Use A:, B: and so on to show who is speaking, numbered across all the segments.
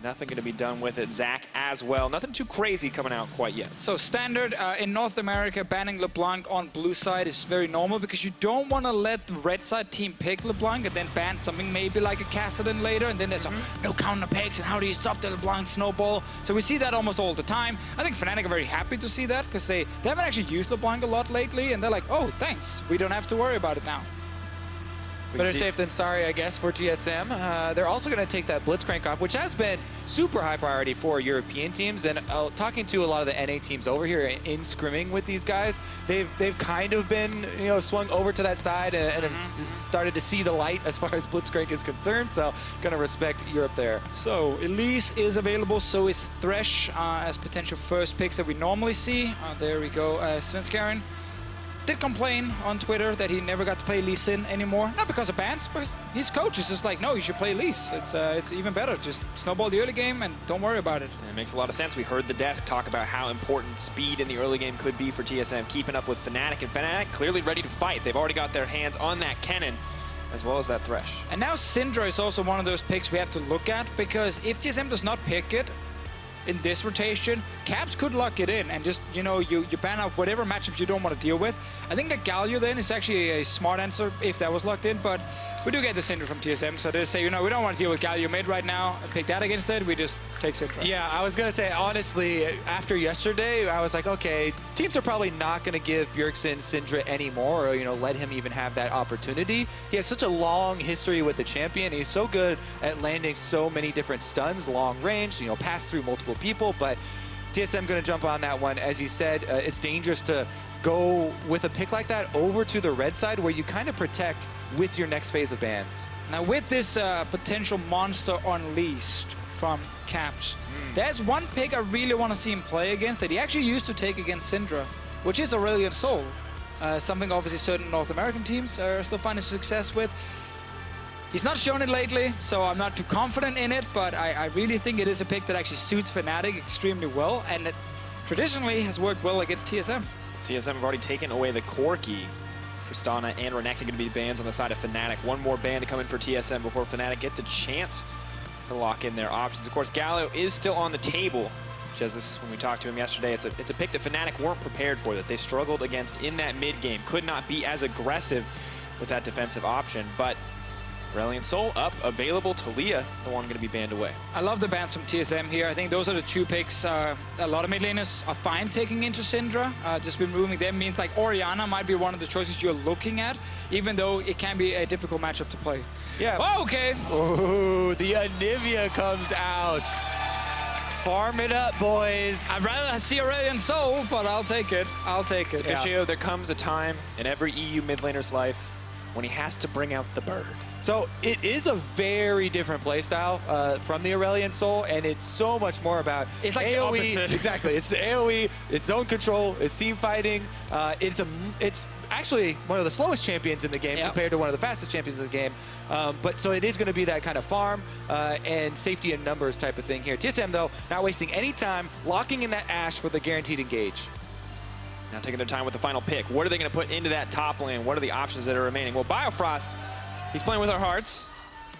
A: Nothing going to be done with it. Zach as well. Nothing too crazy coming out quite yet.
B: So standard in North America, banning LeBlanc on blue side is very normal because you don't want to let the red side team pick LeBlanc and then ban something maybe like a Kassadin later, and then there's no counter picks and how do you stop the LeBlanc snowball? So we see that almost all the time. I think Fnatic are very happy to see that because they haven't actually used LeBlanc a lot lately, and they're like, oh, thanks. We don't have to worry about it now.
C: Better safe than sorry, I guess, for TSM. They're also going to take that Blitzcrank off, which has been super high priority for European teams. And talking to a lot of the NA teams over here in scrimming with these guys, they've kind of been, swung over to that side and have started to see the light as far as Blitzcrank is concerned. So going to respect Europe there.
B: So Elise is available, so is Thresh as potential first picks that we normally see. There we go. Svenskaren did complain on Twitter that he never got to play Lee Sin anymore. Not because of bans, because his coach is just like, no, you should play Elise. It's even better. Just snowball the early game and don't worry about it.
A: It makes a lot of sense. We heard the desk talk about how important speed in the early game could be for TSM, keeping up with Fnatic. And Fnatic clearly ready to fight. They've already got their hands on that Kennen, as well as that Thresh.
B: And now Syndra is also one of those picks we have to look at, because if TSM does not pick it in this rotation, Caps could lock it in and just, you ban out whatever matchups you don't want to deal with. I think that Galio then is actually a smart answer if that was locked in, but we do get the Syndra from TSM, so they say, we don't want to deal with Galio mid right now and pick that against it, we just take Syndra.
C: Yeah, I was going to say, honestly, after yesterday, I was like, okay, teams are probably not going to give Bjergsen Syndra anymore, or, let him even have that opportunity. He has such a long history with the champion. He's so good at landing so many different stuns, long range, pass through multiple people, but TSM going to jump on that one. As you said, it's dangerous to go with a pick like that over to the red side where you kind of protect with your next phase of bans.
B: Now with this potential monster unleashed from Caps, there's one pick I really want to see him play against that he actually used to take against Syndra, which is Aurelion Sol. Something obviously certain North American teams are still finding success with. He's not shown it lately, so I'm not too confident in it, but I really think it is a pick that actually suits Fnatic extremely well, and it traditionally has worked well against TSM.
A: TSM have already taken away the Corki. Tristana and Renekton going to be bans on the side of Fnatic. One more ban to come in for TSM before Fnatic get the chance to lock in their options. Of course, Galio is still on the table. Jesus, when we talked to him yesterday, it's a pick that Fnatic weren't prepared for, that they struggled against in that mid game. Could not be as aggressive with that defensive option, but Aurelion Sol up, available. Talia, the one going to be banned away.
B: I love the bans from TSM here. I think those are the two picks a lot of mid laners are fine taking into Syndra. Just removing them means like Orianna might be one of the choices you're looking at, even though it can be a difficult matchup to play.
C: Yeah.
B: Oh, okay.
C: Ooh, the Anivia comes out. Farm it up, boys.
B: I'd rather see Aurelion Sol, but I'll take it. I'll take it.
A: Vishio, there comes a time in every EU mid laner's life when he has to bring out the bird.
C: So it is a very different playstyle from the Aurelion Sol, and it's so much more about
B: it's like
C: AoE.
B: the opposite.
C: Exactly, it's the AoE, it's zone control, it's team fighting. It's actually one of the slowest champions in the game compared to one of the fastest champions in the game. But so it is going to be that kind of farm and safety in numbers type of thing here. TSM though, not wasting any time, locking in that Ashe for the guaranteed engage.
A: Now taking their time with the final pick. What are they going to put into that top lane? What are the options that are remaining? Well, Biofrost, he's playing with our hearts,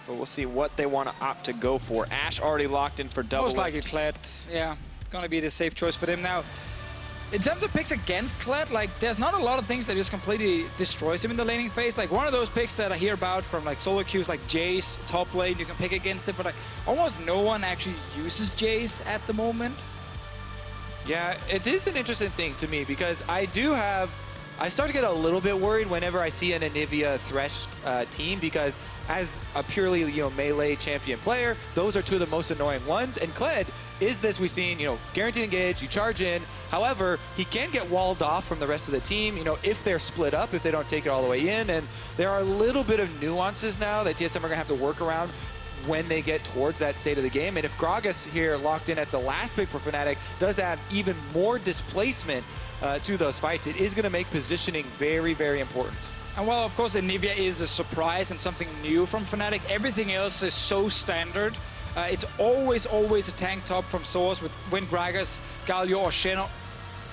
A: but we'll see what they want to opt to go for. Ashe already locked in for double.
B: Most likely Kled, yeah, gonna be the safe choice for them now. In terms of picks against Kled, like there's not a lot of things that just completely destroys him in the laning phase. Like one of those picks that I hear about from like solo queues, like Jace top lane, you can pick against it, but like almost no one actually uses Jace at the moment.
C: Yeah, it is an interesting thing to me because I start to get a little bit worried whenever I see an Anivia Thresh team, because as a purely melee champion player, those are two of the most annoying ones. And Kled is this, we've seen, guaranteed engage, you charge in. However, he can get walled off from the rest of the team, if they're split up, if they don't take it all the way in. And there are a little bit of nuances now that TSM are going to have to work around when they get towards that state of the game. And if Gragas here locked in as the last pick for Fnatic does add even more displacement to those fights, it is going to make positioning very, very important.
B: And well, of course, Anivia is a surprise and something new from Fnatic. Everything else is so standard. It's always a tank top from Source with when Gragas, Galio, or Shen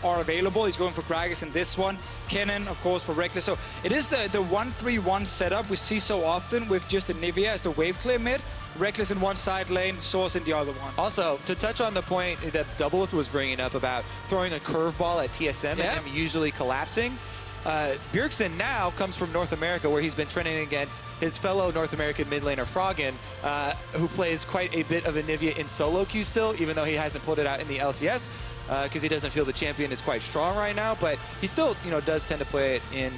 B: are available. He's going for Gragas in this one. Kennen, of course, for Reckless. So it is the 1-3-1 setup we see so often with just Anivia as the wave clear mid. Reckless in one side lane, Source in the other one.
C: Also, to touch on the point that Doubleth was bringing up about throwing a curveball at TSM and him usually collapsing, Bjergsen now comes from North America, where he's been training against his fellow North American mid laner Froggen, who plays quite a bit of Anivia in solo queue still, even though he hasn't pulled it out in the LCS, because he doesn't feel the champion is quite strong right now. But he still, does tend to play it in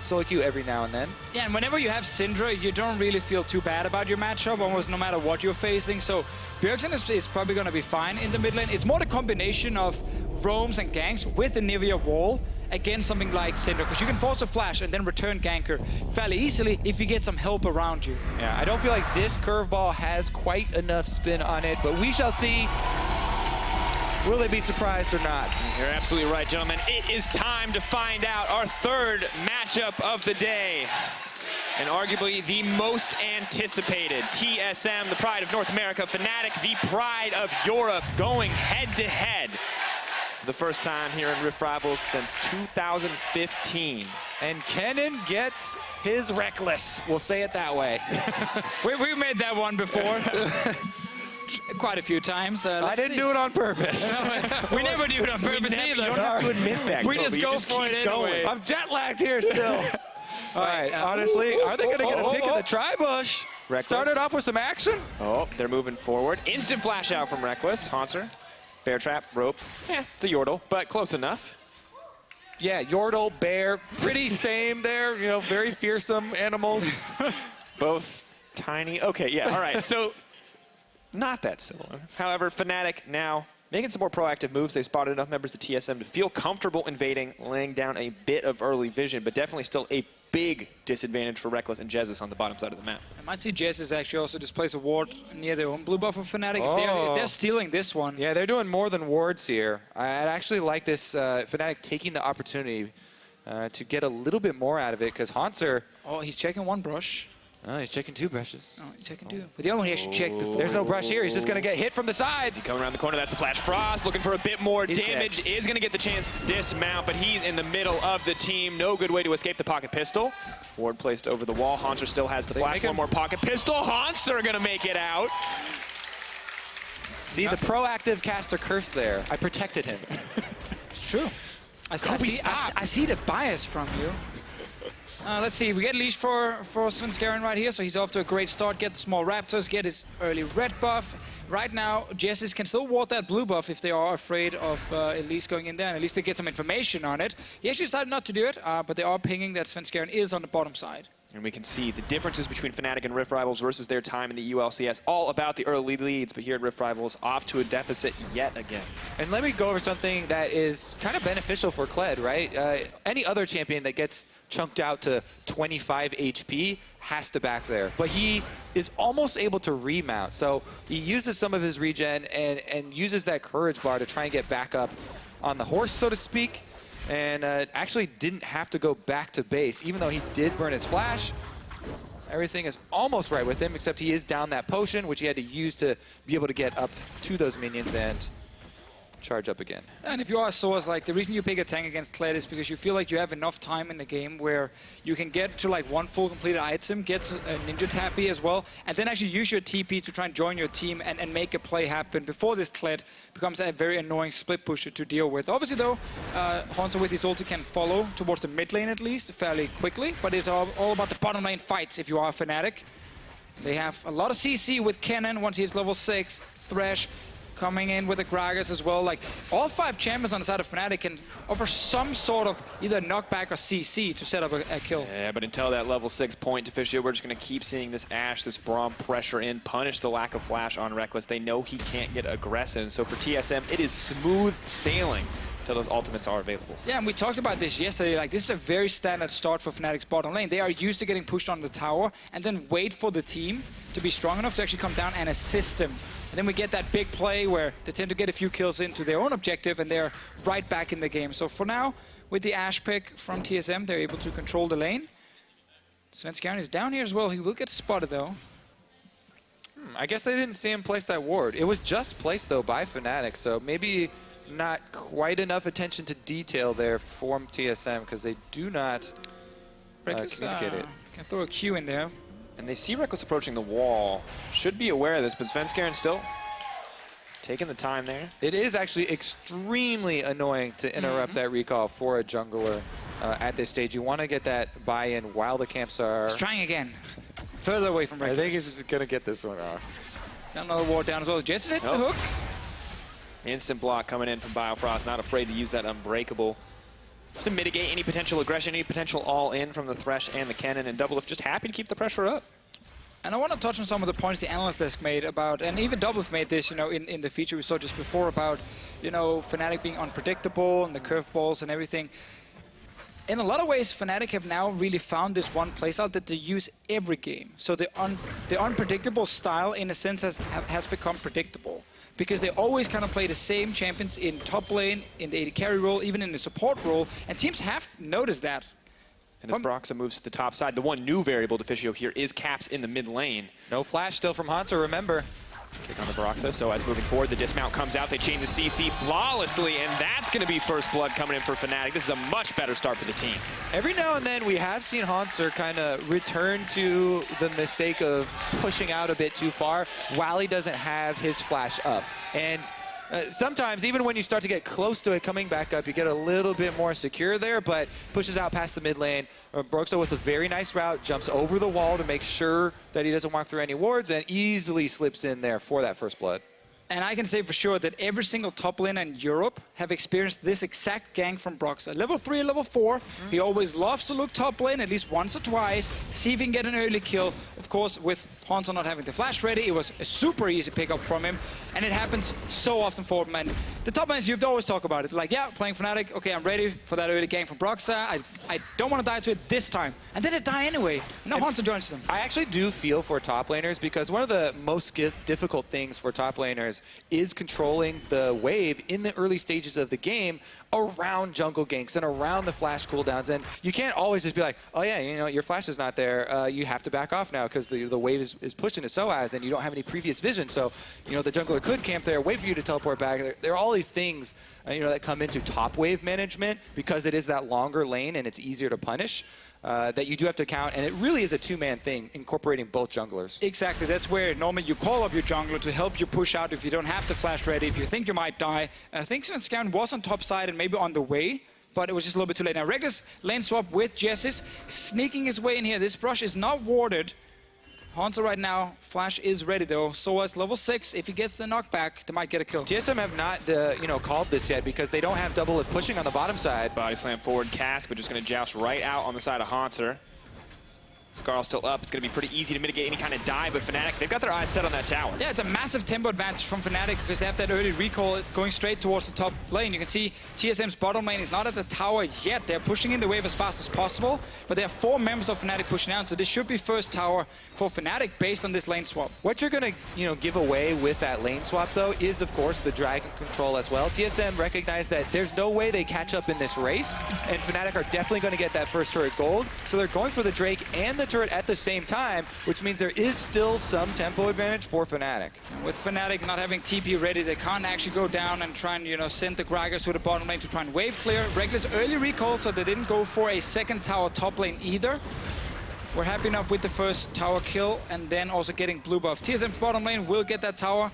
C: solo queue every now and then.
B: Yeah, and whenever you have Syndra, you don't really feel too bad about your matchup, almost no matter what you're facing. So Bjergsen is probably going to be fine in the mid lane. It's more the combination of roams and ganks with Anivia wall against something like Syndra, because you can force a flash and then return ganker fairly easily if you get some help around you.
C: Yeah, I don't feel like this curveball has quite enough spin on it, but we shall see. Will they be surprised or not?
A: You're absolutely right, gentlemen. It is time to find out our third matchup of the day. And arguably the most anticipated. TSM, the pride of North America, Fnatic, the pride of Europe, going head-to-head for the first time here in Rift Rivals since 2015.
C: And Kennen gets his Reckless. We'll say it that way.
B: we made that one before. Quite a few times.
C: I didn't do it on purpose.
B: We never do it on purpose either.
A: You don't have to admit that.
B: We just go for it anyway.
C: I'm jet lagged here still. All right, honestly, are they going to get a pick in the tri-bush? Started off with some action.
A: Oh, they're moving forward. Instant flash out from Reckless. Haunter, bear trap, rope. The Yordle, but close enough.
C: Yeah, Yordle, bear, pretty same there. Very fearsome animals.
A: Both tiny. Okay, yeah, all right. So not that similar. However, Fnatic now making some more proactive moves. They spotted enough members of TSM to feel comfortable invading, laying down a bit of early vision, but definitely still a big disadvantage for Reckless and Jesus on the bottom side of the map.
B: I might see Jesus actually also displace a ward near their own blue buff of Fnatic if they're stealing this one.
C: Yeah, they're doing more than wards here. I'd actually like this Fnatic taking the opportunity to get a little bit more out of it, because Haunter...
B: Oh, he's checking one brush.
C: Oh, he's checking two brushes.
B: Oh, he's checking two. But the other one he actually checked before.
C: There's no brush here. He's just going to get hit from the side.
A: He coming around the corner. That's the Flash Frost. Looking for a bit more damage.
C: Dead.
A: Is going to get the chance to dismount, but he's in the middle of the team. No good way to escape the pocket pistol. Ward placed over the wall. Haunter still has the flash. One more pocket pistol. Haunter going to make it out.
C: See, the proactive caster curse there. I protected him.
B: It's true. I see the bias from you. Let's see, we get leash for Svenskeren right here, so he's off to a great start. Get the small raptors, get his early red buff. Right now, Jessis can still ward that blue buff if they are afraid of Elise going in there, and at least they get some information on it. He actually decided not to do it, but they are pinging that Svenskeren is on the bottom side.
A: And we can see the differences between Fnatic and Rift Rivals versus their time in the ULCS. All about the early leads, but here at Rift Rivals, off to a deficit yet again.
C: And let me go over something that is kind of beneficial for Kled, right? Any other champion that gets chunked out to 25 HP has to back there. But he is almost able to remount. So he uses some of his regen and uses that courage bar to try and get back up on the horse, so to speak. And actually didn't have to go back to base, even though he did burn his flash. Everything is almost right with him, except he is down that potion, which he had to use to be able to get up to those minions and charge up again.
B: And if you are Source, like, the reason you pick a tank against Kled is because you feel like you have enough time in the game where you can get to like one full completed item, get a ninja tappy as well, and then actually use your TP to try and join your team and make a play happen before this Kled becomes a very annoying split pusher to deal with. Obviously though, Hanzo with his ulti can follow towards the mid lane at least fairly quickly, but it's all about the bottom lane fights if you are a Fnatic. They have a lot of CC with Kennen once he's level 6, Thresh coming in with the Gragas as well. Like, all 5 champions on the side of Fnatic can offer some sort of either knockback or CC to set up a kill.
A: Yeah, but until that level 6 point deficient, we're just going to keep seeing this Ashe, this Braum pressure in, punish the lack of flash on Reckless. They know he can't get aggressive. So for TSM, it is smooth sailing until those ultimates are available.
B: Yeah, and we talked about this yesterday. Like, this is a very standard start for Fnatic's bottom lane. They are used to getting pushed on the tower and then wait for the team to be strong enough to actually come down and assist them. And then we get that big play where they tend to get a few kills into their own objective and they're right back in the game. So for now, with the Ashe pick from TSM, they're able to control the lane. Svenskeren is down here as well. He will get spotted though.
C: I guess they didn't see him place that ward. It was just placed though by Fnatic, so maybe not quite enough attention to detail there from TSM because they do not communicate it.
B: Can throw a Q in there.
A: And they see Reckless approaching the wall. Should be aware of this, but Svenskeren still taking the time there.
C: It is actually extremely annoying to interrupt that recall for a jungler at this stage. You want to get that buy-in while the camps are...
B: He's trying again. Further away from Reckless.
C: I think he's going to get this one off.
B: Another ward down as well. Jesse hits the hook.
A: Instant block coming in from Biofrost. Not afraid to use that Unbreakable just to mitigate any potential aggression, any potential all-in from the Thresh and the Cannon. And Doublelift just happy to keep the pressure up.
B: And I want to touch on some of the points the analyst desk made about, and even Doublelift made this, you know, in the feature we saw just before about, you know, Fnatic being unpredictable and the curveballs and everything. In a lot of ways, Fnatic have now really found this one playstyle that they use every game. So the unpredictable style, in a sense, has become predictable. Because they always kind of play the same champions in top lane, in the AD carry role, even in the support role, and teams have noticed that.
A: And as Broxa moves to the top side, the one new variable to Fischio here is Caps in the mid lane.
C: No flash still from Hansa, remember.
A: Kick on the Broxa, so as moving forward, the dismount comes out, they chain the CC flawlessly, and that's going to be first blood coming in for Fnatic. This is a much better start for the team.
C: Every now and then we have seen Hanser kind of return to the mistake of pushing out a bit too far while he doesn't have his flash up. And sometimes, even when you start to get close to it coming back up, you get a little bit more secure there, but pushes out past the mid lane. Broxa with a very nice route, jumps over the wall to make sure that he doesn't walk through any wards, and easily slips in there for that first blood.
B: And I can say for sure that every single top laner in Europe have experienced this exact gank from Broxa. Level 3 and level 4, he always loves to look top lane at least once or twice, see if he can get an early kill. Of course, with Hansa not having the flash ready, it was a super easy pickup from him, and it happens so often for him. And the top laners, you always talk about it, like, yeah, playing Fnatic, okay, I'm ready for that early gank from Broxa. I don't want to die to it this time. And then they die anyway. Now Hansa joins them.
C: I actually do feel for top laners, because one of the most difficult things for top laners is controlling the wave in the early stages of the game around jungle ganks and around the flash cooldowns. And you can't always just be like, oh yeah, you know, your flash is not there. You have to back off now because the wave is pushed into SOAS and you don't have any previous vision. So, you know, the jungler could camp there, wait for you to teleport back. There are all these things, you know, that come into top wave management because it is that longer lane and it's easier to punish. That you do have to count, and it really is a two-man thing, incorporating both junglers.
B: Exactly, that's where normally you call up your jungler to help you push out if you don't have the flash ready, if you think you might die. I think Svenskeren was on top side and maybe on the way, but it was just a little bit too late. Now Reckless lane swap with Jessis, sneaking his way in here. This brush is not warded. Hansa right now, flash is ready though. SOAS level 6, if he gets the knockback, they might get a kill.
C: TSM have not, you know, called this yet because they don't have Doublelift pushing on the bottom side.
A: Body slam forward, Cask, but just going to joust right out on the side of Hanser. Skarl still up. It's going to be pretty easy to mitigate any kind of dive, but Fnatic, they've got their eyes set on that tower.
B: Yeah, it's a massive tempo advantage from Fnatic because they have that early recall going straight towards the top lane. You can see TSM's bottom lane is not at the tower yet. They're pushing in the wave as fast as possible, but there are 4 members of Fnatic pushing out, so this should be first tower for Fnatic based on this lane swap.
C: What you're going to, you know, give away with that lane swap, though, is, of course, the dragon control as well. TSM recognize that there's no way they catch up in this race, and Fnatic are definitely going to get that first turret gold, so they're going for the Drake and the turret at the same time, which means there is still some tempo advantage for Fnatic.
B: With Fnatic not having TP ready, they can't actually go down and try and, you know, send the Gragas to the bottom lane to try and wave clear. Reckless early recall, so they didn't go for a second tower top lane either. We're happy enough with the first tower kill and then also getting blue buff. TSM's bottom lane will get that tower,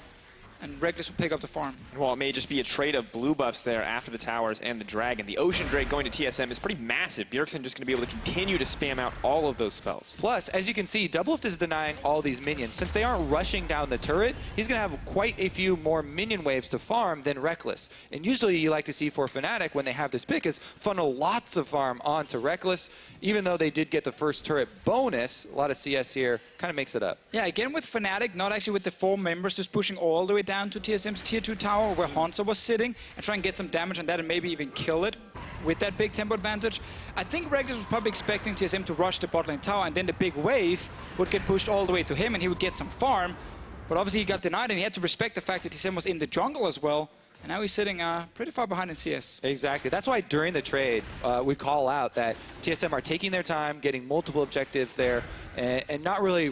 B: and Reckless will pick up the farm.
A: Well, it may just be a trade of blue buffs there after the towers and the dragon. The Ocean Drake going to TSM is pretty massive. Bjergsen just going to be able to continue to spam out all of those spells.
C: Plus, as you can see, Doublelift is denying all these minions. Since they aren't rushing down the turret, he's going to have quite a few more minion waves to farm than Reckless. And usually you like to see for Fnatic when they have this pick is funnel lots of farm onto Reckless. Even though they did get the first turret bonus, a lot of CS here kind of makes it up.
B: Yeah, again with Fnatic, not actually with the 4 members, just pushing all the way down to TSM's tier 2 tower where Hansa was sitting and try and get some damage on that and maybe even kill it with that big tempo advantage. I think Reckless was probably expecting TSM to rush the bot lane tower and then the big wave would get pushed all the way to him and he would get some farm. But obviously he got denied and he had to respect the fact that TSM was in the jungle as well. And now he's sitting pretty far behind in CS.
C: Exactly. That's why during the trade, we call out that TSM are taking their time, getting multiple objectives there, and not really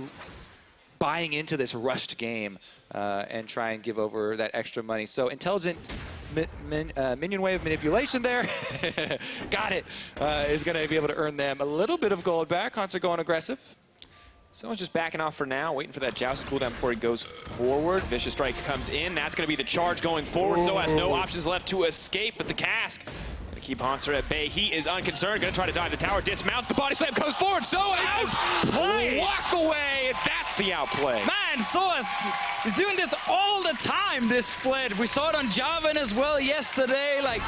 C: buying into this rushed game and try and give over that extra money. So intelligent minion wave manipulation there, got it, is going to be able to earn them a little bit of gold back. Hansa going aggressive.
A: Someone's just backing off for now, waiting for that joust cooldown before he goes forward. Vicious Strikes comes in. That's going to be the charge going forward. So has no options left to escape, but the cask going to keep Hanser at bay. He is unconcerned. Going to try to dive the tower. Dismounts. The body slam comes forward. So has walk away. That's the outplay.
B: Man, Soas is doing this all the time, this split. We saw it on Javan as well yesterday. Like,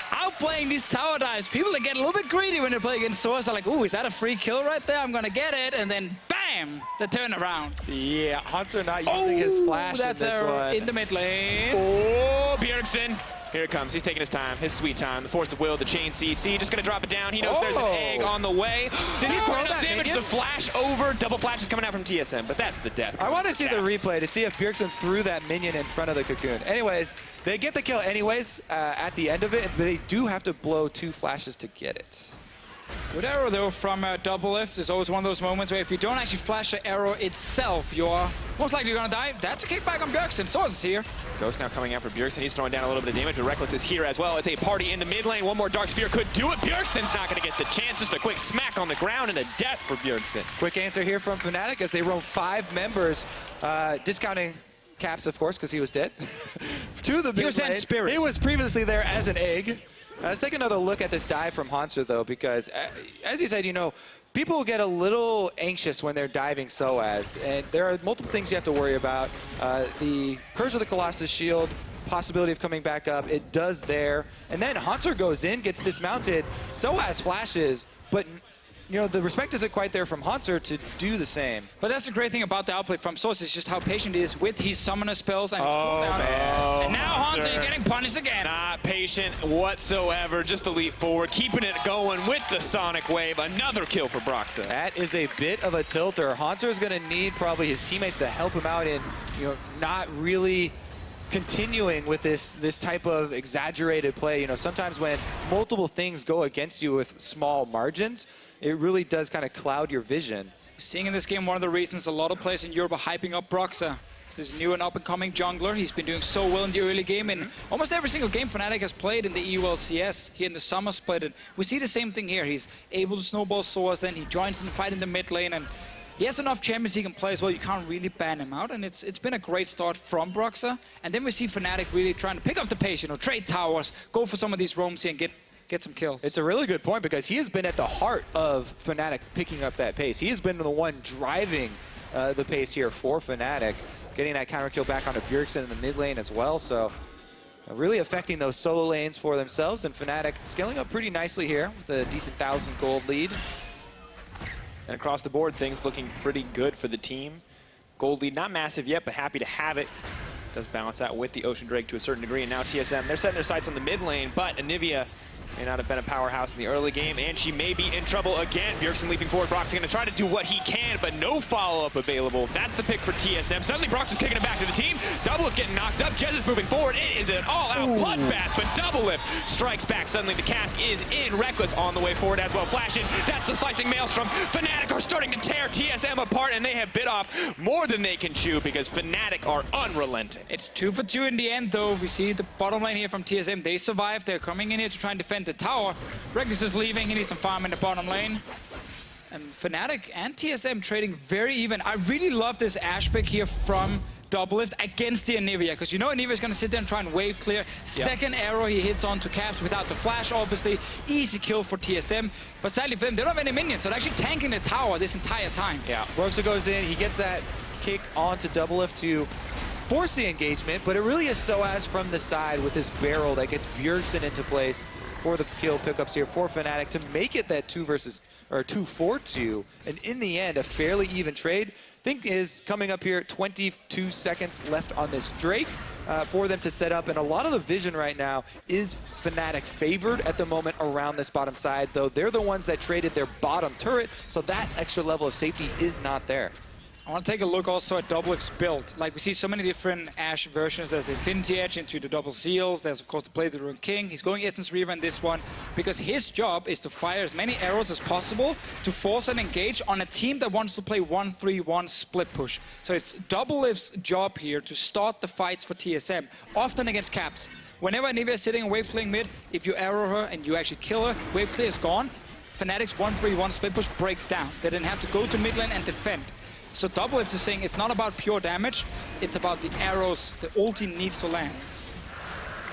B: outplaying these tower dives. People that get a little bit greedy when they play against Soas. They're like, ooh, is that a free kill right there? I'm going to get it. And then, bam, the turnaround.
C: Yeah, Hanser not using his flash in this one.
B: In the mid lane.
A: Oh, Bjergsen. Here it comes. He's taking his time, his sweet time. The Force of Will, the chain CC. Just going to drop it down. He knows there's an egg on the way.
C: Did he throw that
A: damage?
C: minion?
A: The flash over. Double flash is coming out from TSM, but that's the death.
C: I want to see the replay to see if Bjergsen threw that minion in front of the cocoon. Anyways, they get the kill anyways at the end of it, but they do have to blow 2 flashes to get it.
B: Good arrow, though, from Double Lift. There's always one of those moments where if you don't actually flash the arrow itself, you're most likely going to die. That's a kickback on Bjergsen. Soas is here.
A: Ghost now coming out for Bjergsen. He's throwing down a little bit of damage, but Reckless is here as well. It's a party in the mid lane. One more Dark Sphere could do it. Bjergsen's not going to get the chance. Just a quick smack on the ground and a death for Bjergsen.
C: Quick answer here from Fnatic as they roam 5 members, discounting Caps, of course, because he was dead. To the mid lane.
B: He was dead in spirit.
C: He was previously there as an egg. Let's take another look at this dive from Hanser, though, because, as you said, you know, people get a little anxious when they're diving Soas, and there are multiple things you have to worry about. The Curse of the Colossus shield, possibility of coming back up, it does there. And then Hanser goes in, gets dismounted, Soas flashes, but, you know, the respect isn't quite there from Hanser to do the same.
B: But that's the great thing about the outplay from Soas is just how patient he is with his summoner spells and his cooldowns.
C: Man.
B: And now Hanser is getting punished again.
A: Not patient whatsoever. Just a leap forward, keeping it going with the Sonic Wave. Another kill for Broxa.
C: That is a bit of a tilter. Hanser is going to need probably his teammates to help him out in, you know, not really continuing with this type of exaggerated play. You know, sometimes when multiple things go against you with small margins, it really does kind of cloud your vision.
B: Seeing in this game one of the reasons a lot of players in Europe are hyping up Broxa. This new and up-and-coming jungler. He's been doing so well in the early game. In almost every single game Fnatic has played in the EULCS here in the summer split. And we see the same thing here. He's able to snowball Soas, then he joins in the fight in the mid lane. And he has enough champions he can play as well. You can't really ban him out. And it's been a great start from Broxa. And then we see Fnatic really trying to pick up the pace, you know, trade towers, go for some of these roams here and get some kills.
C: It's a really good point because he has been at the heart of Fnatic picking up that pace. He has been the one driving the pace here for Fnatic, getting that counter kill back onto Bjergsen in the mid lane as well. So really affecting those solo lanes for themselves, and Fnatic scaling up pretty nicely here with a decent 1,000 gold lead.
A: And across the board, things looking pretty good for the team. Gold lead, not massive yet, but happy to have it. Does balance out with the Ocean Drake to a certain degree, and now TSM, they're setting their sights on the mid lane, but Anivia may not have been a powerhouse in the early game, and she may be in trouble again. Bjergsen leaping forward. Brox's going to try to do what he can, but no follow-up available. That's the pick for TSM. Suddenly, Brox is kicking it back to the team. Double Lift getting knocked up. Jez is moving forward. It is an all-out bloodbath, but Double Lift strikes back. Suddenly, the cask is in. Reckless on the way forward as well. Flashing. That's the slicing maelstrom. Fnatic are starting to tear TSM apart, and they have bit off more than they can chew because Fnatic are unrelenting.
B: It's 2 for 2 in the end, though. We see the bottom lane here from TSM. They survived. They're coming in here to try and defend the tower. Reckless is leaving. He needs some farm in the bottom lane. And Fnatic and TSM trading very even. I really love this Ashe pick here from Double Lift against the Anivia, because you know Anivia is going to sit there and try and wave clear. Second arrow he hits onto Caps without the flash, obviously. Easy kill for TSM. But sadly for them, they don't have any minions, so they're actually tanking the tower this entire time.
C: Yeah, Broxa goes in. He gets that kick onto Double Lift to force the engagement, but it really is Soas from the side with this barrel that gets Bjergsen into place for the kill pickups here for Fnatic to make it that 2-4-2, and in the end, a fairly even trade. I think is coming up here, 22 seconds left on this Drake for them to set up, and a lot of the vision right now is Fnatic favored at the moment around this bottom side, though they're the ones that traded their bottom turret, so that extra level of safety is not there.
B: I want to take a look also at Double Lift's build. Like, we see so many different Ashe versions. There's the Infinity Edge into the Double Seals. There's, of course, the Play the Rune King. He's going Essence Reaver in this one because his job is to fire as many arrows as possible to force and engage on a team that wants to play 1-3-1 split push. So it's Double Lift's job here to start the fights for TSM, often against Caps. Whenever Anivia is sitting in wave clearing mid, if you arrow her and you actually kill her, wave clear is gone. Fnatic's 1-3-1 split push breaks down. They didn't have to go to mid lane and defend. So Doublelift is saying it's not about pure damage, it's about the arrows the ulti needs to land.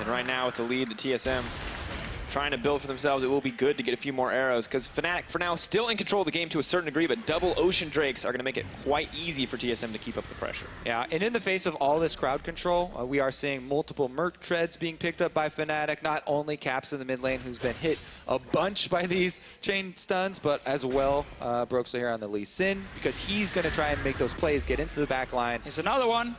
A: And right now with the lead, the TSM trying to build for themselves, it will be good to get a few more arrows because Fnatic, for now, still in control of the game to a certain degree, but double Ocean Drakes are going to make it quite easy for TSM to keep up the pressure.
C: Yeah, and in the face of all this crowd control, we are seeing multiple Merc treads being picked up by Fnatic, not only Caps in the mid lane, who's been hit a bunch by these chain stuns, but as well Broxah here on the Lee Sin, because he's going to try and make those plays, get into the back line.
B: Here's another one.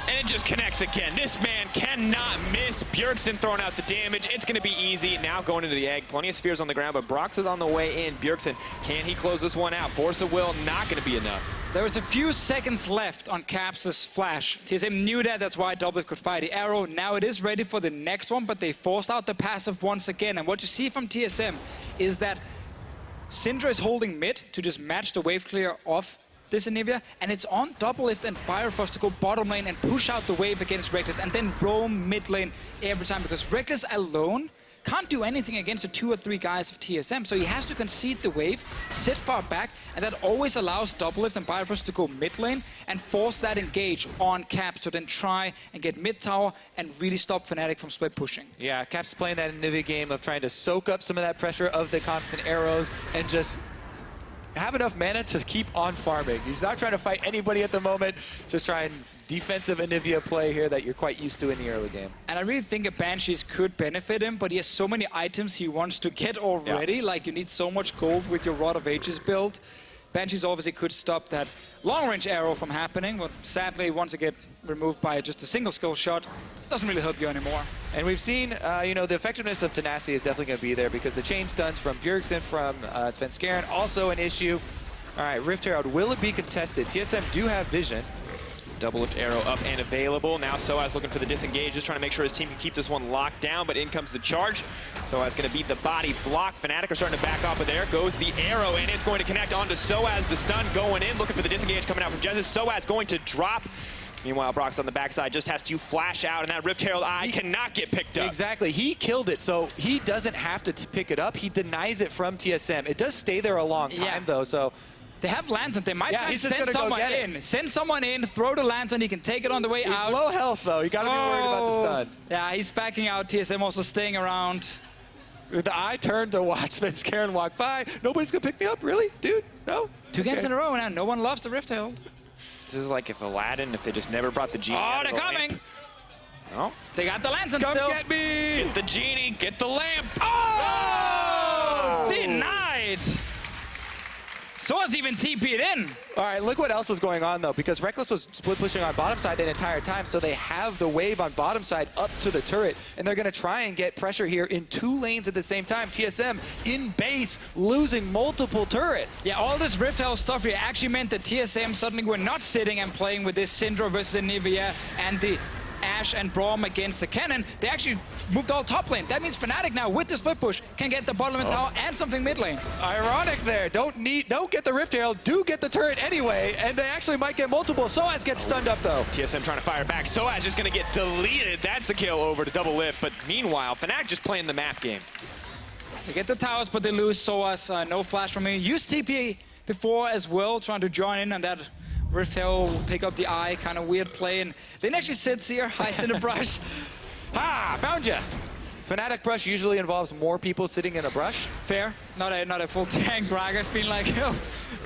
A: And it just connects again. This man cannot miss. Bjergsen throwing out the damage. It's going to be easy. Now going into the egg. Plenty of spheres on the ground, but Brox is on the way in. Bjergsen, can he close this one out? Force of will, not going to be enough.
B: There was a few seconds left on Caps' flash. TSM knew that, that's why Doublelift could fire the arrow. Now it is ready for the next one, but they forced out the passive once again. And what you see from TSM is that Syndra is holding mid to just match the wave clear off this Anivia, and it's on Doublelift and Bifrost to go bottom lane and push out the wave against Reckless and then roam mid lane every time, because Reckless alone can't do anything against the 2 or 3 guys of TSM, so he has to concede the wave, sit far back, and that always allows Doublelift and Bifrost to go mid lane and force that engage on Caps to then try and get mid tower and really stop Fnatic from split pushing.
C: Yeah, Caps playing that Nivea game of trying to soak up some of that pressure of the constant arrows and just have enough mana to keep on farming. He's not trying to fight anybody at the moment, just trying defensive Anivia play here that you're quite used to in the early game.
B: And I really think a Banshees could benefit him, but he has so many items he wants to get already. Yeah. Like, you need so much gold with your Rod of Ages build. Banshees obviously could stop that long-range arrow from happening, but sadly, once it gets removed by just a single skill shot, doesn't really help you anymore.
C: And we've seen, you know, the effectiveness of Tenacity is definitely going to be there because the chain stuns from Bjergsen, from Sven Skaren, also an issue. All right, Rift Herald, will it be contested? TSM do have vision.
A: Doublelift arrow up and available. Now Soaz looking for the disengage, just trying to make sure his team can keep this one locked down, but in comes the charge. Soaz going to beat the body block. Fnatic are starting to back off, but there goes the arrow, and it's going to connect onto Soaz. The stun going in, looking for the disengage coming out from Jezis. Soaz going to drop. Meanwhile, Brox on the backside just has to flash out, and that Rift Herald Eye cannot get picked up.
C: Exactly. He killed it, so he doesn't have to pick it up. He denies it from TSM. It does stay there a long time, though, so...
B: They have Lantern. They might try to send someone in. Send someone in, throw the Lantern. He can take it on the way out.
C: He's low health, though. You got to be worried about the stun.
B: Yeah, he's backing out. TSM also staying around.
C: The eye turned to watch Sven Skaren walk by. Nobody's going to pick me up? Really? Dude? No?
B: 2 games in a row now. No one loves the Rift Herald.
A: This is like if Aladdin, if they just never brought the genie.
B: Oh, they're coming.
A: Oh.
B: They got the Lantern
C: Come
B: still.
C: Get me!
A: Get the genie, get the lamp.
B: Oh! Denied. Soaz even TP'd in.
C: All right, look what else was going on, though, because Reckless was split pushing on bottom side that entire time, so they have the wave on bottom side up to the turret, and they're going to try and get pressure here in 2 lanes at the same time. TSM in base, losing multiple turrets.
B: Yeah, all this Rift Herald stuff here actually meant that TSM suddenly were not sitting and playing with this Syndra versus Anivia and the Ashe and Braum against the cannon. They actually moved all top lane. That means Fnatic now with the split push can get the bottom lane tower and something mid lane.
C: Ironic there. Don't get the Rift Herald, do get the turret anyway, and they actually might get multiple. Soaz gets stunned up though.
A: TSM trying to fire back. Soaz just going to get deleted. That's the kill over to Doublelift. But meanwhile, Fnatic just playing the map game.
B: They get the towers, but they lose Soaz. No flash from me. Used TP before as well, trying to join in on that. Rift Herald will pick up the eye, kind of weird play, and then actually sits here, hides in a brush.
C: Ha! Found ya! Fnatic brush usually involves more people sitting in a brush.
B: Fair. Not a full tank. Gragas being like, yo,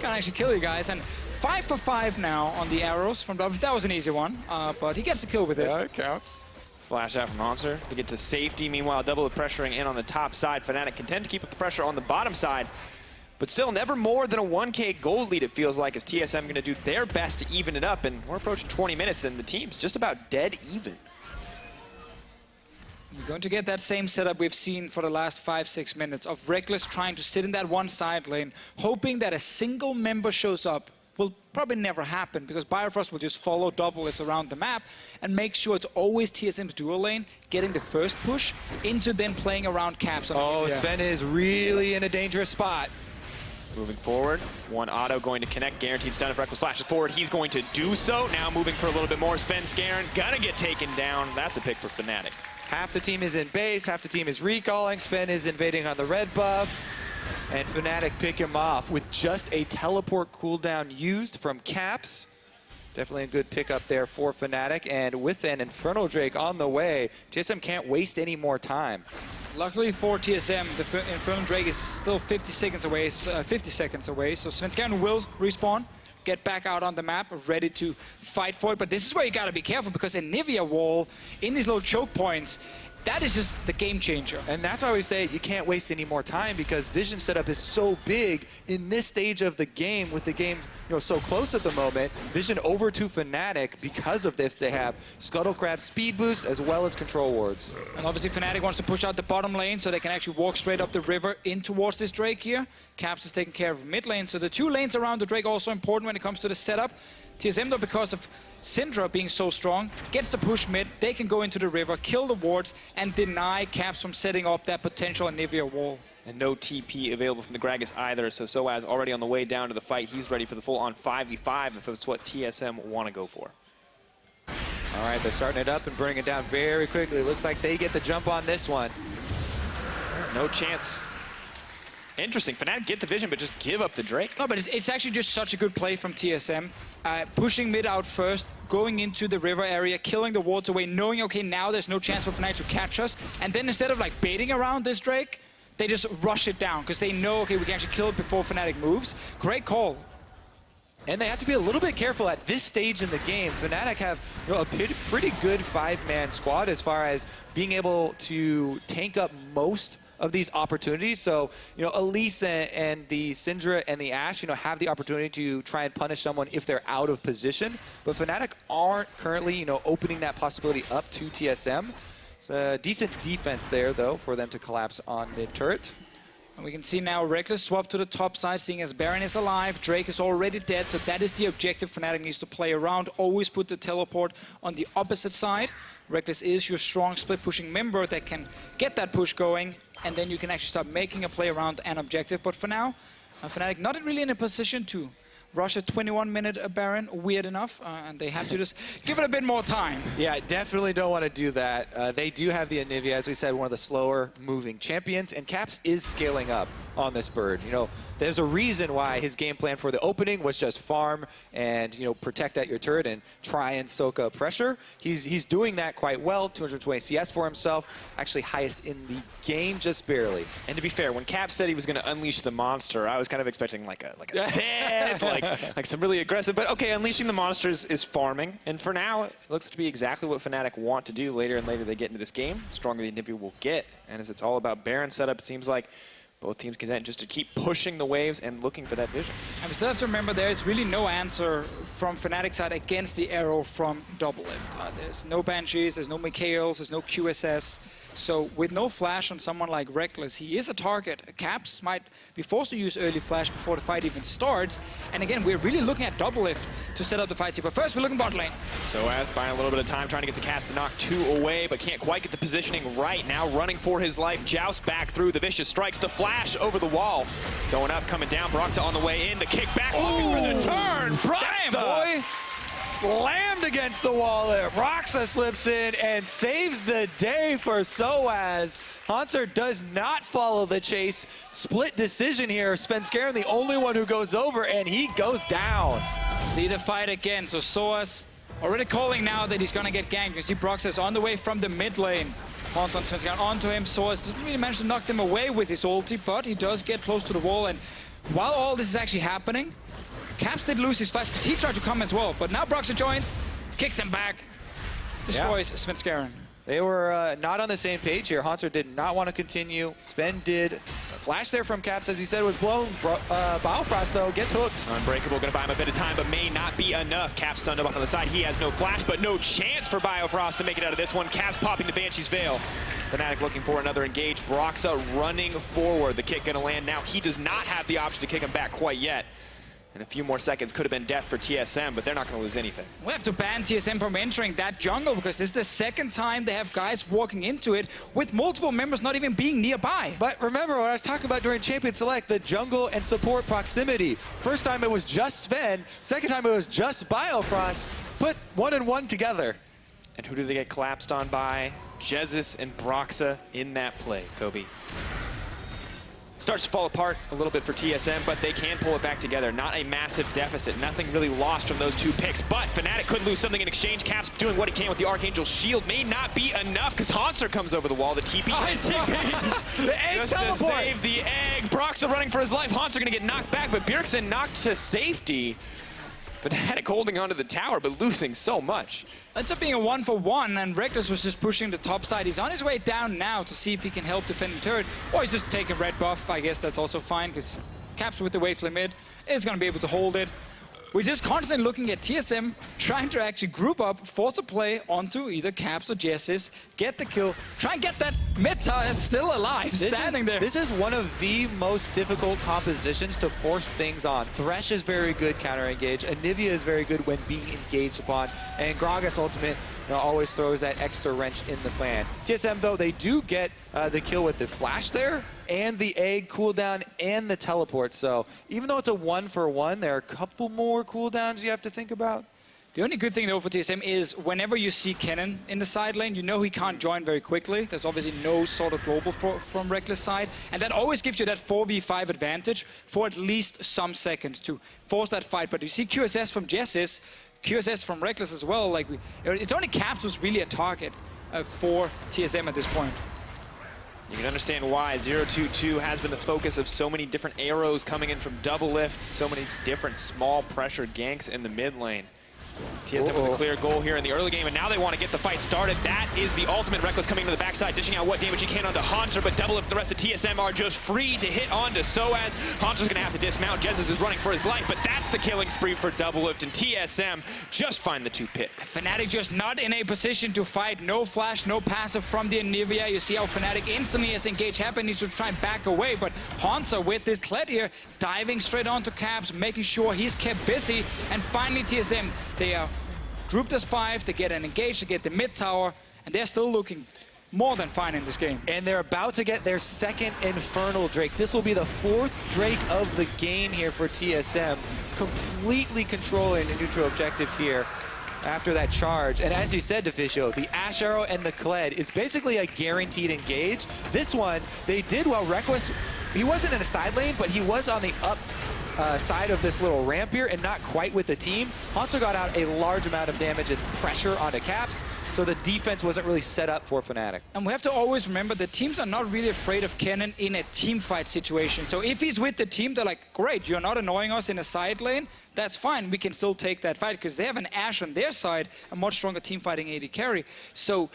B: can't actually kill you guys. And 5 for 5 now on the arrows from Doublelift. That was an easy one, but he gets the kill with it.
C: Yeah, it counts.
A: Flash out from Monster to get to safety. Meanwhile, Doublelift pressuring in on the top side. Fnatic content to keep up the pressure on the bottom side. But still, never more than a 1K gold lead, it feels like, as TSM going to do their best to even it up. And we're approaching 20 minutes, and the team's just about dead even.
B: We're going to get that same setup we've seen for the last 5-6 minutes of Reckless trying to sit in that one side lane, hoping that a single member shows up. Will probably never happen, because Bifrost will just follow Doublelift around the map and make sure it's always TSM's dual lane, getting the first push into then playing around Caps.
C: Oh, Sven is really in a dangerous spot.
A: Moving forward, one auto going to connect, guaranteed stun if Reckless flashes forward. He's going to do so. Now moving for a little bit more. Sven Skaren gonna get taken down. That's a pick for Fnatic.
C: Half the team is in base, half the team is recalling. Sven is invading on the red buff. And Fnatic pick him off with just a teleport cooldown used from Caps. Definitely a good pickup there for Fnatic. And with an Infernal Drake on the way, TSM can't waste any more time.
B: Luckily for TSM, the Infernal Drake is still 50 seconds away, so Svenskeren will respawn, get back out on the map, ready to fight for it. But this is where you gotta be careful, because a Nivea wall in these little choke points, that is just the game changer.
C: And that's why we say you can't waste any more time, because Vision setup is so big in this stage of the game, with the game so close at the moment. Vision over to Fnatic because of this. They have Scuttle Crab speed boost as well as control wards.
B: And obviously Fnatic wants to push out the bottom lane so they can actually walk straight up the river in towards this Drake here. Caps is taking care of mid lane, so the two lanes around the Drake also important when it comes to the setup. TSM, though, because of Syndra being so strong, gets the push mid. They can go into the river, kill the wards, and deny Caps from setting up that potential Nivea wall.
A: And no TP available from the Gragas either, so Soaz already on the way down to the fight. He's ready for the full-on 5v5 if it's what TSM want to go for.
C: All right, they're starting it up and bringing it down very quickly. Looks like they get the jump on this one.
A: No chance. Interesting. Fnatic get the vision, but just give up the Drake.
B: No, but it's actually just such a good play from TSM. Pushing mid out first, going into the river area, killing the wards away, knowing, okay, now there's no chance for Fnatic to catch us. And then instead of like baiting around this Drake, they just rush it down because they know, okay, we can actually kill it before Fnatic moves. Great call.
C: And they have to be a little bit careful at this stage in the game. Fnatic have a pretty good five-man squad as far as being able to tank up most of these opportunities. So, Elise and the Syndra and the Ashe, have the opportunity to try and punish someone if they're out of position. But Fnatic aren't currently, opening that possibility up to TSM. It's a decent defense there, though, for them to collapse on mid-turret.
B: And we can see now Reckless swap to the top side, seeing as Baron is alive, Drake is already dead, so that is the objective Fnatic needs to play around. Always put the teleport on the opposite side. Reckless is your strong split-pushing member that can get that push going, and then you can actually start making a play around an objective. But for now, Fnatic not really in a position to rush a 21-minute Baron, weird enough, and they have to just give it a bit more time.
C: Yeah, definitely don't want to do that. They do have the Anivia, as we said, one of the slower moving champions, and Caps is scaling up on this bird. There's a reason why his game plan for the opening was just farm and, protect at your turret and try and soak up pressure. He's doing that quite well, 220 CS for himself, actually highest in the game, just barely.
A: And to be fair, when Cap said he was going to unleash the monster, I was kind of expecting like a dead, like some really aggressive, but okay, unleashing the monsters is farming, and for now, it looks to be exactly what Fnatic want to do. Later and later they get into this game, the stronger the Anivia will get, and as it's all about Baron setup, it seems like both teams content just to keep pushing the waves and looking for that vision.
B: And we still have to remember there's really no answer from Fnatic side against the arrow from Doublelift. There's no Banshees, there's no Mikhails, there's no QSS. So with no flash on someone like Reckless, he is a target. Caps might be forced to use early flash before the fight even starts. And again, we're really looking at Doublelift to set up the fights here. But first, we're looking bot lane.
A: Soaz buying a little bit of time, trying to get the cast to knock two away, but can't quite get the positioning right. Now running for his life, Joust back through the vicious strikes, the flash over the wall. Going up, coming down, Broxa on the way in, the kick back, looking for the turn.
B: Damn, boy!
C: Slammed against the wall there. Broxa slips in and saves the day for Soaz. Hansard does not follow the chase. Split decision here. Svenskeren, the only one who goes over, and he goes down.
B: See the fight again. So Soaz already calling now that he's going to get ganked. You see Broxa is on the way from the mid lane. Hans on Svenskeren onto him. Soaz doesn't really manage to knock them away with his ulti, but he does get close to the wall. And while all this is actually happening, Caps did lose his flash because he tried to come as well, but now Broxa joins, kicks him back, destroys Svenskeren.
C: They were not on the same page here. Hansard did not want to continue. Sven did. Flash there from Caps, as he said, was blown. Biofrost, though, gets hooked.
A: Unbreakable, going to buy him a bit of time, but may not be enough. Caps stunned up on the side. He has no flash, but no chance for Biofrost to make it out of this one. Caps popping the Banshee's Veil. Fnatic looking for another engage. Broxa running forward. The kick going to land now. He does not have the option to kick him back quite yet. And a few more seconds could have been death for TSM, but they're not going to lose anything.
B: We have to ban TSM from entering that jungle because this is the second time they have guys walking into it with multiple members not even being nearby.
C: But remember what I was talking about during Champion Select, the jungle and support proximity. First time it was just Sven, second time it was just Biofrost. Put 1 and 1 together.
A: And who do they get collapsed on by? Jesus and Broxa in that play, Kobe. Starts to fall apart a little bit for TSM, but they can pull it back together. Not a massive deficit. Nothing really lost from those 2 picks, but Fnatic could lose something in exchange. Caps doing what he can with the Archangel Shield. May not be enough because Hanser comes over the wall. The TP.
C: The egg
A: just
C: teleport.
A: to save the egg. Broxa running for his life. Hanser going to get knocked back, but Bjergsen knocked to safety. Fnatic holding onto the tower, but losing so much.
B: Ends up being a 1-for-1, and Reckless was just pushing the top side. He's on his way down now to see if he can help defend the turret, or he's just taking red buff. I guess that's also fine, because Caps with the wave flame mid is going to be able to hold it. We're just constantly looking at TSM trying to actually group up, force a play onto either Caps or Jessis, get the kill, try and get that mid tower still alive, standing there.
C: This is one of the most difficult compositions to force things on. Thresh is very good counter-engage, Anivia is very good when being engaged upon, and Gragas ultimate always throws that extra wrench in the plan. TSM, though, they do get the kill with the flash there, and the egg cooldown, and the teleport. So even though it's a 1-for-1, there are a couple more cooldowns you have to think about.
B: The only good thing though for TSM is whenever you see Kennen in the side lane, you know he can't join very quickly. There's obviously no sort of global from Reckless side, and that always gives you that 4v5 advantage for at least some seconds to force that fight. But you see QSS from Jessis, QSS from Reckless as well. Like it's only Caps who's really a target for TSM at this point.
A: You can understand why 0-2-2 has been the focus of so many different arrows coming in from double lift, so many different small pressure ganks in the mid lane. TSM with a clear goal here in the early game, and now they want to get the fight started. That is the ultimate. Reckless coming to the backside, dishing out what damage he can onto Hanser, but double if the rest of TSM are just free to hit onto Soaz. Hanser's going to have to dismount. Jesus is running for his life, but that's the killing spree for double lift, and TSM just find the 2 picks.
B: Fnatic just not in a position to fight. No flash, no passive from the Anivia. You see how Fnatic instantly, as the engage happens, needs to try and back away, but Hanser with this Kled here, diving straight onto Caps, making sure he's kept busy, and finally TSM, they are grouped as 5, they get an engage, they get the mid tower, and they're still looking more than fine in this game.
C: And they're about to get their 2nd Infernal Drake. This will be the 4th Drake of the game here for TSM, completely controlling a neutral objective here after that charge. And as you said, Deficio, the Ash Arrow and the Kled is basically a guaranteed engage. This one, they did well. Reckless, he wasn't in a side lane, but he was on the up side of this little ramp here, and not quite with the team. Hanser got out a large amount of damage and pressure onto Caps, so the defense wasn't really set up for Fnatic.
B: And we have to always remember that teams are not really afraid of Kennen in a team fight situation. So if he's with the team, they're like, great, you're not annoying us in a side lane, that's fine, we can still take that fight, because they have an Ashe on their side, a much stronger team fighting AD carry. So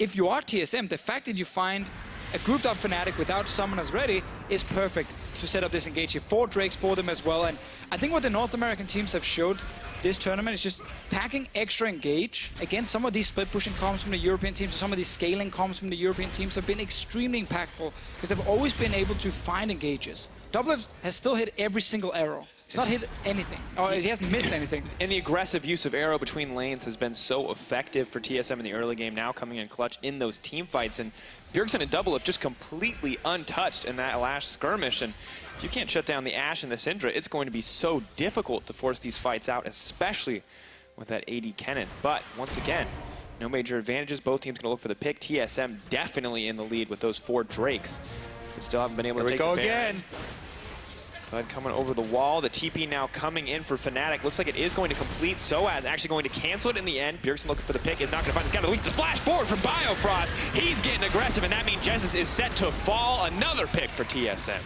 B: if you are TSM, the fact that you find a grouped up Fnatic without summoners ready is perfect to set up this engage here. 4 Drakes for them as well, and I think what the North American teams have showed this tournament is just packing extra engage against some of these split pushing comps from the European teams, or some of these scaling comps from the European teams have been extremely impactful, because they've always been able to find engages. Double has still hit every single arrow. He's not hit anything, or he hasn't missed anything.
A: And the aggressive use of arrow between lanes has been so effective for TSM in the early game, now coming in clutch in those team fights. And Bjergsen and double lift just completely untouched in that last skirmish. And if you can't shut down the Ashe and the Syndra, it's going to be so difficult to force these fights out, especially with that AD Kennen. But once again, no major advantages. Both teams going to look for the pick. TSM definitely in the lead with those 4 Drakes. But still haven't been able to take
C: Here we go
A: advantage.
C: again.
A: Kled coming over the wall. The TP now coming in for Fnatic. Looks like it is going to complete. Soaz actually going to cancel it in the end. Bjergsen looking for the pick. Is not going to find this guy. The flash forward from Biofrost. He's getting aggressive, and that means Jesus is set to fall. Another pick for TSM.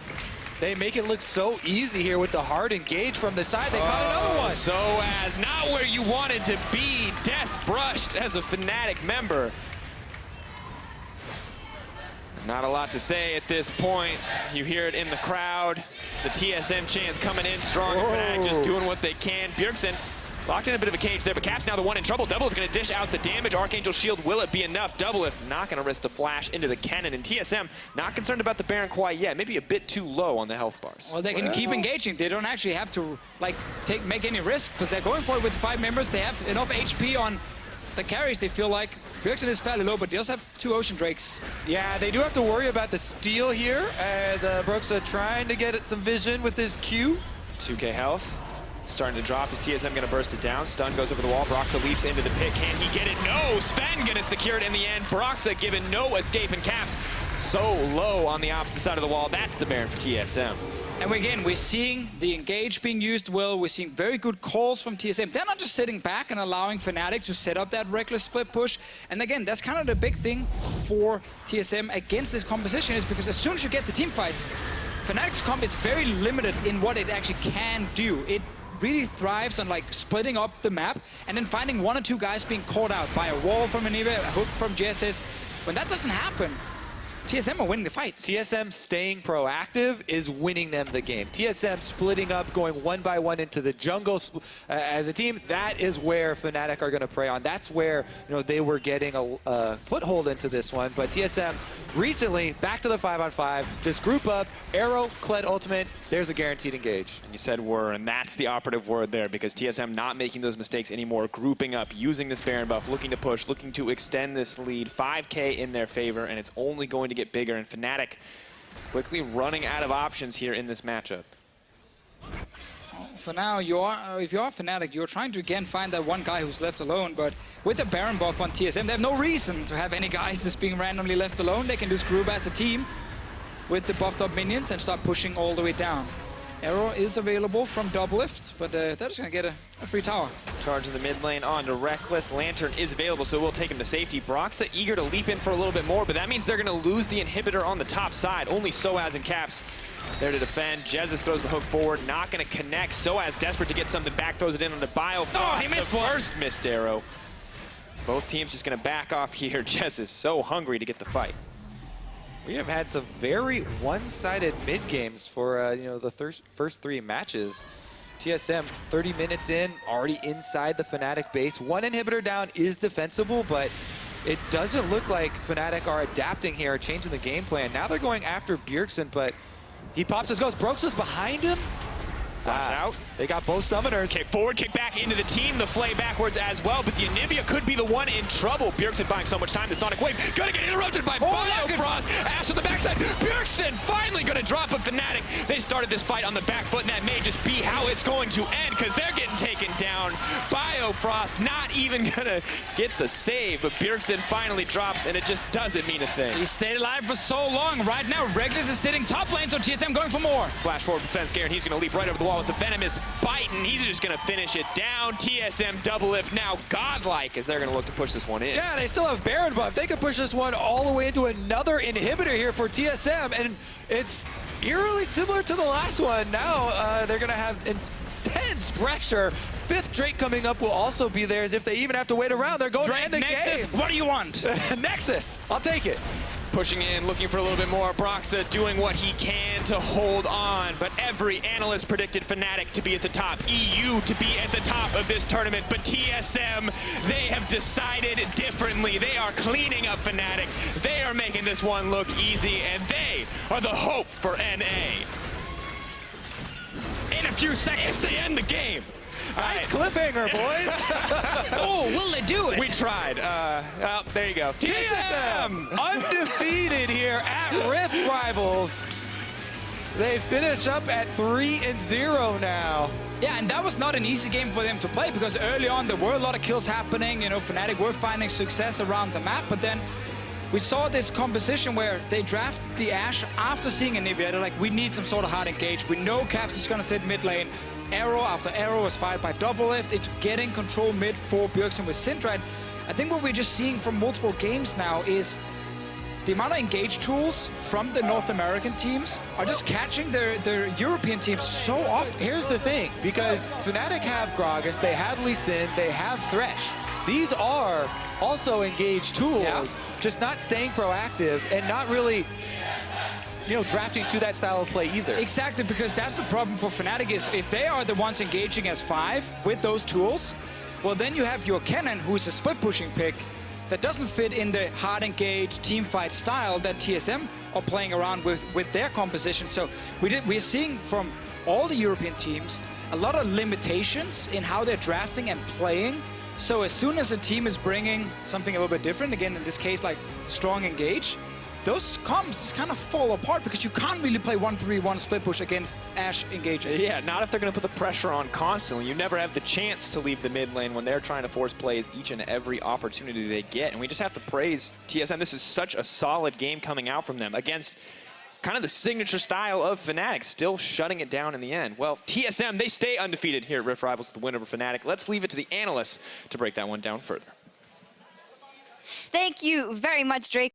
C: They make it look so easy here with the hard engage from the side. They caught another one.
A: Soaz, not where you wanted to be. Death brushed as a Fnatic member. Not a lot to say at this point. You hear it in the crowd. The TSM chants coming in strong. Fnatic just doing what they can. Bjergsen locked in a bit of a cage there, but Cap's now the one in trouble. Double is going to dish out the damage. Archangel Shield, will it be enough? Double if not going to risk the flash into the Kennen. And TSM not concerned about the Baron quite yet. Maybe a bit too low on the health bars.
B: Well, they can keep engaging. They don't actually have to like make any risk, because they're going for it with 5 members. They have enough HP on the carries. They feel like Bjergsen is fairly low, but they also have 2 Ocean Drakes.
C: Yeah, they do have to worry about the steal here, as Broxa trying to get some vision with his Q.
A: 2k health. starting to drop. Is TSM going to burst it down? Stun goes over the wall. Broxa leaps into the pit. Can he get it? No! Sven going to secure it in the end. Broxa given no escape, and Caps so low on the opposite side of the wall. That's the Baron for TSM.
B: And again, we're seeing the engage being used well. We're seeing very good calls from TSM. They're not just sitting back and allowing Fnatic to set up that reckless split push. And again, that's kind of the big thing for TSM against this composition, is because as soon as you get the team fights, Fnatic's comp is very limited in what it actually can do. It really thrives on like splitting up the map and then finding one or two guys being caught out by a wall from Anivia, a hook from Jessis. When that doesn't happen, TSM are winning the fights.
C: TSM staying proactive is winning them the game. TSM splitting up, going one by one into the jungle as a team, that is where Fnatic are going to prey on. That's where they were getting a foothold into this one. But TSM recently, back to the 5-on-5, just group up, Arrow, Kled ultimate, there's a guaranteed engage.
A: And you said were, and that's the operative word there, because TSM not making those mistakes anymore, grouping up, using this Baron buff, looking to push, looking to extend this lead. 5K in their favor, and it's only going to get bigger, and Fnatic quickly running out of options here in this matchup.
B: For now, if you are Fnatic, you're trying to again find that one guy who's left alone, but with the Baron buff on TSM, they have no reason to have any guys just being randomly left alone. They can just group as a team with the buffed up minions and start pushing all the way down. Arrow is available from Doublelift, but they're just going to get a free tower.
A: Charge in the mid lane on to Reckless. Lantern is available, so we'll take him to safety. Broxa eager to leap in for a little bit more, but that means they're going to lose the inhibitor on the top side. Only Soaz and Caps there to defend. Jessis throws the hook forward, not going to connect. Soaz desperate to get something back, throws it in on the Bio.
B: Oh, he missed one.
A: First missed arrow. Both teams just going to back off here. Jessis so hungry to get the fight.
C: We have had some very one-sided mid games for the first three matches. TSM 30 minutes in, already inside the Fnatic base. One inhibitor down is defensible, but it doesn't look like Fnatic are adapting here, changing the game plan. Now they're going after Bjergsen, but he pops his ghost. Broxa's behind him.
A: Flash out.
C: They got both summoners.
A: Kick forward, kick back into the team. The flay backwards as well, but the Anivia could be the one in trouble. Bjergsen buying so much time. The Sonic Wave gonna get interrupted by Biofrost. Ash on the backside. Bjergsen finally gonna drop a Fnatic. They started this fight on the back foot, and that may just be how it's going to end, because they're getting taken down. Biofrost not even gonna get the save, but Bjergsen finally drops, and it just doesn't mean a thing.
B: He stayed alive for so long. Right now, Reckless is sitting top lane, so TSM going for more.
A: Flash forward from Fence Garen. He's gonna leap right over the wall with the Venomous bite, and he's just gonna finish it down. TSM Doublelift now godlike as they're gonna look to push this one in.
C: Yeah, they still have Baron buff. They could push this one all the way into another inhibitor here for TSM, and it's eerily similar to the last one. Now they're gonna have intense pressure. Fifth Drake coming up will also be there, as if they even have to wait around. They're going to end the
B: Nexus,
C: game.
B: what do you want?
C: Nexus, I'll take it.
A: Pushing in, looking for a little bit more. Broxa doing what he can to hold on, but every analyst predicted Fnatic to be at the top, EU to be at the top of this tournament, but TSM, they have decided differently. They are cleaning up Fnatic. They are making this one look easy, and they are the hope for NA. In a few seconds, they end the game.
C: Nice cliffhanger, boys.
B: Oh, will they do it?
A: We tried. Well, there you go. TSM!
C: Undefeated here at Rift Rivals. They finish up at 3-0 now.
B: Yeah, and that was not an easy game for them to play, because early on there were a lot of kills happening. Fnatic were finding success around the map, but then we saw this composition where they draft the Ashe after seeing Anivia. They're like, we need some sort of hard engage. We know Caps is going to sit mid lane. Arrow after arrow was fired by Doublelift into getting control mid for Bjergsen with Syndra. And I think what we're just seeing from multiple games now is the amount of engage tools from the North American teams are just catching their European teams so often.
C: Here's the thing, because Fnatic have Gragas, they have Lee Sin, they have Thresh. These are also engage tools, just not staying proactive and not really drafting to that style of play either.
B: Exactly, because that's the problem for Fnatic, is if they are the ones engaging as 5 with those tools, well, then you have your Kennen, who's a split pushing pick that doesn't fit in the hard engage team fight style that TSM are playing around with their composition. So we're seeing from all the European teams a lot of limitations in how they're drafting and playing. So as soon as a team is bringing something a little bit different, again in this case like strong engage, those comps just kind of fall apart because you can't really play 1-3-1 split push against Ashe engages.
A: Yeah, not if they're going to put the pressure on constantly. You never have the chance to leave the mid lane when they're trying to force plays each and every opportunity they get. And we just have to praise TSM. This is such a solid game coming out from them against kind of the signature style of Fnatic, still shutting it down in the end. Well, TSM, they stay undefeated here at Rift Rivals with the win over Fnatic. Let's leave it to the analysts to break that one down further.
D: Thank you very much, Drake.